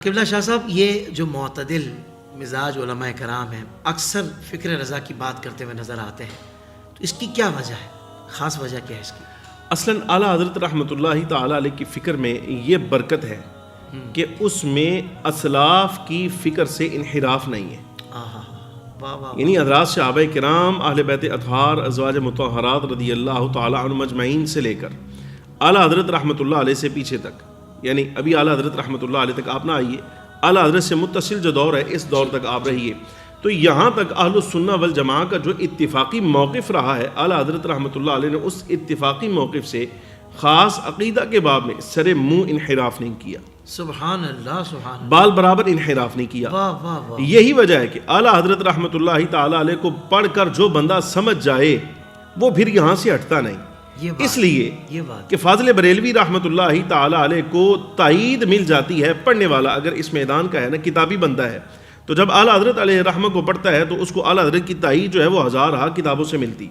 قبلہ شاہ صاحب، یہ جو معتدل مزاج علماء کرام ہیں اکثر فکر رضا کی بات کرتے ہوئے نظر آتے ہیں، تو اس کی کیا وجہ ہے؟ خاص وجہ کیا ہے اس کی؟ اصلاً اعلیٰ حضرت رحمۃ اللہ تعالیٰ علیہ کی فکر میں یہ برکت ہے کہ اس میں اسلاف کی فکر سے انحراف نہیں ہے۔ یعنی حضرات صحابہ کرام، اہل بیت اطہار، ازواج مطہرات رضی اللہ تعالیٰ عنہم اجمعین سے لے کر اعلیٰ حضرت رحمۃ اللہ علیہ سے پیچھے تک، یعنی ابھی اعلیٰ حضرت رحمۃ اللہ علیہ تک آپ نہ آئیے، اعلیٰ حضرت سے متصل جو دور ہے اس دور تک آپ رہیے، تو یہاں تک اہل السنہ والجماعہ کا جو اتفاقی موقف رہا ہے، اعلیٰ حضرت رحمۃ اللہ علیہ نے اس اتفاقی موقف سے خاص عقیدہ کے باب میں سر منہ انحراف نہیں کیا۔ سبحان اللہ، سبحان اللہ، بال برابر انحراف نہیں کیا۔ واہ واہ واہ۔ یہی وجہ ہے کہ اعلیٰ حضرت رحمۃ اللہ تعالیٰ علیہ کو پڑھ کر جو بندہ سمجھ جائے وہ پھر یہاں سے ہٹتا نہیں۔ اس لیے کہ فاضل بریلوی رحمۃ اللہ تعالیٰ علیہ کو تائید مل جاتی ہے، پڑھنے والا اگر اس میدان کا ہے نا، کتابی بندہ ہے، تو جب اعلیٰ حضرت علیہ رحمہ کو پڑھتا ہے تو اس کو اعلیٰ حضرت کی تائید جو ہے وہ ہزارہ کتابوں سے ملتی،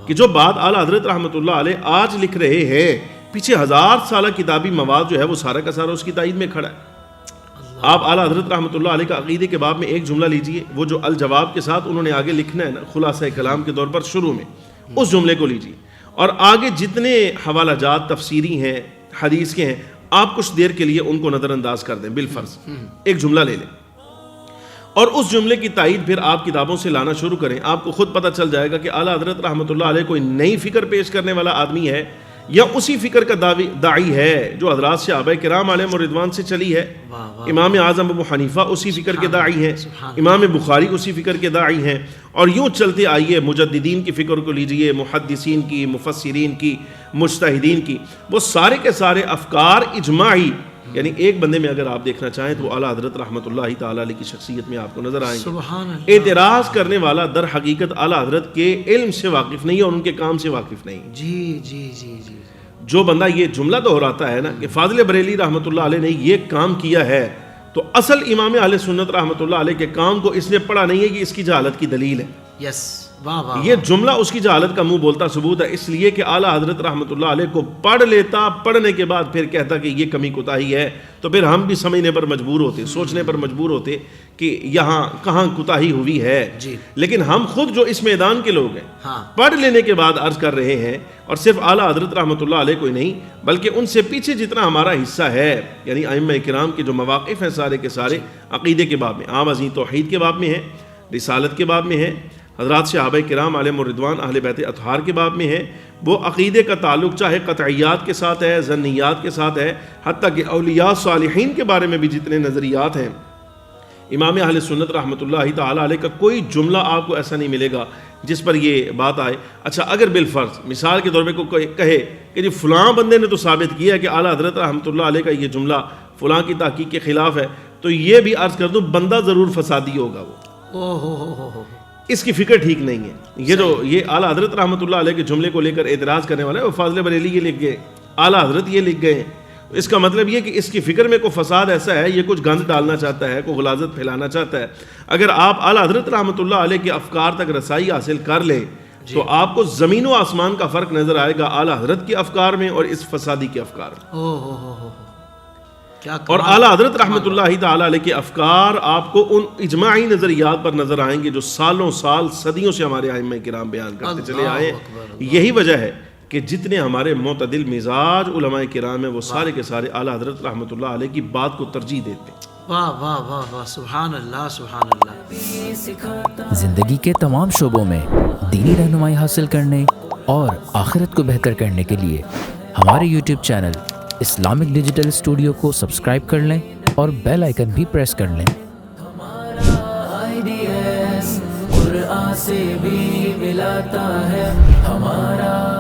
کہ جو بات اعلیٰ حضرت رحمۃ اللہ علیہ آج لکھ رہے ہیں، پیچھے 1000 سالہ کتابی مواد جو ہے وہ سارا کا سارا اس کی تائید میں کھڑا ہے۔ آپ اعلیٰ حضرت رحمۃ اللہ علیہ کا عقیدے کے باب میں ایک جملہ لیجئے، وہ جو الجواب کے ساتھ انہوں نے آگے لکھنا ہے نا، خلاصہ کلام کے طور پر شروع میں اس جملے کو لیجئے، اور آگے جتنے حوالہ جات تفسیری ہیں، حدیث کے ہیں، آپ کچھ دیر کے لیے ان کو نظر انداز کر دیں، بالفرض ایک جملہ لے لیں اور اس جملے کی تائید پھر آپ کتابوں سے لانا شروع کریں، آپ کو خود پتہ چل جائے گا کہ اعلیٰ حضرت رحمۃ اللہ علیہ کوئی نئی فکر پیش کرنے والا آدمی ہے یا اسی فکر کا داعی ہے جو حضرات صحابہ کرام علیہم رضوان سے چلی ہے۔ امام اعظم ابو حنیفہ اسی فکر کے داعی ہیں، امام بخاری اسی فکر کے داعی ہیں، اور یوں چلتے آئیے، مجددین کی فکر کو لیجئے، محدثین کی، مفسرین کی، مجتہدین کی، وہ سارے کے سارے افکار اجماعی، یعنی ایک بندے میں اگر آپ دیکھنا چاہیں تو اعلیٰ حضرت رحمۃ اللہ تعالیٰ علیہ کی شخصیت میں آپ کو نظر آئیں گے۔ اعتراض کرنے والا در حقیقت اعلیٰ حضرت کے علم سے واقف نہیں ہے اور ان کے کام سے واقف نہیں۔ جی جی جی جی، جو بندہ یہ جملہ دہراتا ہے نا کہ فاضل بریلی رحمۃ اللہ علیہ نے یہ کام کیا ہے، تو اصل امام اہل سنت رحمۃ اللہ علیہ کے کام کو اس نے پڑھا نہیں ہے کہ اس کی جہالت کی دلیل ہے۔ یس، واہ واہ، یہ جملہ اس کی جہالت کا منہ بولتا ثبوت ہے، اس لیے کہ اعلیٰ حضرت رحمۃ اللہ علیہ کو پڑھ لیتا، پڑھنے کے بعد پھر کہتا کہ یہ کمی کوتاہی ہے، تو پھر ہم بھی سمجھنے پر مجبور ہوتے، سوچنے پر مجبور ہوتے کہ یہاں کہاں کوتاہی ہوئی ہے۔ لیکن ہم خود جو اس میدان کے لوگ ہیں، پڑھ لینے کے بعد عرض کر رہے ہیں، اور صرف اعلیٰ حضرت رحمۃ اللہ علیہ کوئی نہیں بلکہ ان سے پیچھے جتنا ہمارا حصہ ہے، یعنی ائمہ کرام کے جو مواقف ہیں سارے کے سارے عقیدے کے باب میں، عام ازیں توحید کے باب میں ہیں، رسالت کے باب میں ہیں، حضرات صحابہ کرام علیہم الرضوان اہل بیت اطہار کے باب میں ہے، وہ عقیدے کا تعلق چاہے قطعیات کے ساتھ ہے، ظنیات کے ساتھ ہے، حتیٰ کہ اولیاء صالحین کے بارے میں بھی جتنے نظریات ہیں، امام اہل سنت رحمۃ اللہ تعالیٰ علیہ کا کوئی جملہ آپ کو ایسا نہیں ملے گا جس پر یہ بات آئے۔ اچھا، اگر بالفرض مثال کے طور پہ کوئی کہے کہ جی فلاں بندے نے تو ثابت کیا کہ اعلیٰ حضرت رحمۃ اللہ علیہ کا یہ جملہ فلاں کی تحقیق کے خلاف ہے، تو یہ بھی عرض کر دوں بندہ ضرور فسادی ہوگا، وہ اس کی فکر ٹھیک نہیں ہے۔ یہ اعلیٰ حضرت رحمۃ اللہ علیہ کے جملے کو لے کر اعتراض کرنے والے وہ فاضل بریلی یہ لکھ گئے، اعلیٰ حضرت یہ لکھ گئے، اس کا مطلب یہ کہ اس کی فکر میں کوئی فساد ایسا ہے، یہ کچھ گند ڈالنا چاہتا ہے، کوئی غلاظت پھیلانا چاہتا ہے۔ اگر آپ اعلیٰ حضرت رحمۃ اللہ علیہ کے افکار تک رسائی حاصل کر لیں تو آپ کو زمین و آسمان کا فرق نظر آئے گا اعلیٰ حضرت کے افکار میں اور اس فسادی کے افکار میں۔ اور اعلیٰ حضرت رحمۃ اللہ تعالیٰ علیہ کے افکار آپ کو ان اجماعی نظریات پر نظر آئیں گے جو سالوں سال صدیوں سے ہمارے ائمہ کرام بیان کرتے چلے آئے۔ یہی وجہ ہے کہ جتنے ہمارے معتدل مزاج علماء کرام ہیں وہ سارے کے سارے اعلیٰ حضرت رحمۃ اللہ علیہ کی بات کو ترجیح دیتے ہیں۔ واہ واہ واہ واہ، سبحان اللہ، سبحان اللہ۔ زندگی کے تمام شعبوں میں دینی رہنمائی حاصل کرنے اور آخرت کو بہتر کرنے کے لیے ہمارے YouTube channel Islamic digital studio کو سبسکرائب کر لیں اور بیل آئیکن بھی پریس کر لیں۔ ہمارا IDS قرآن سے بھی ملاتا ہے، ہمارا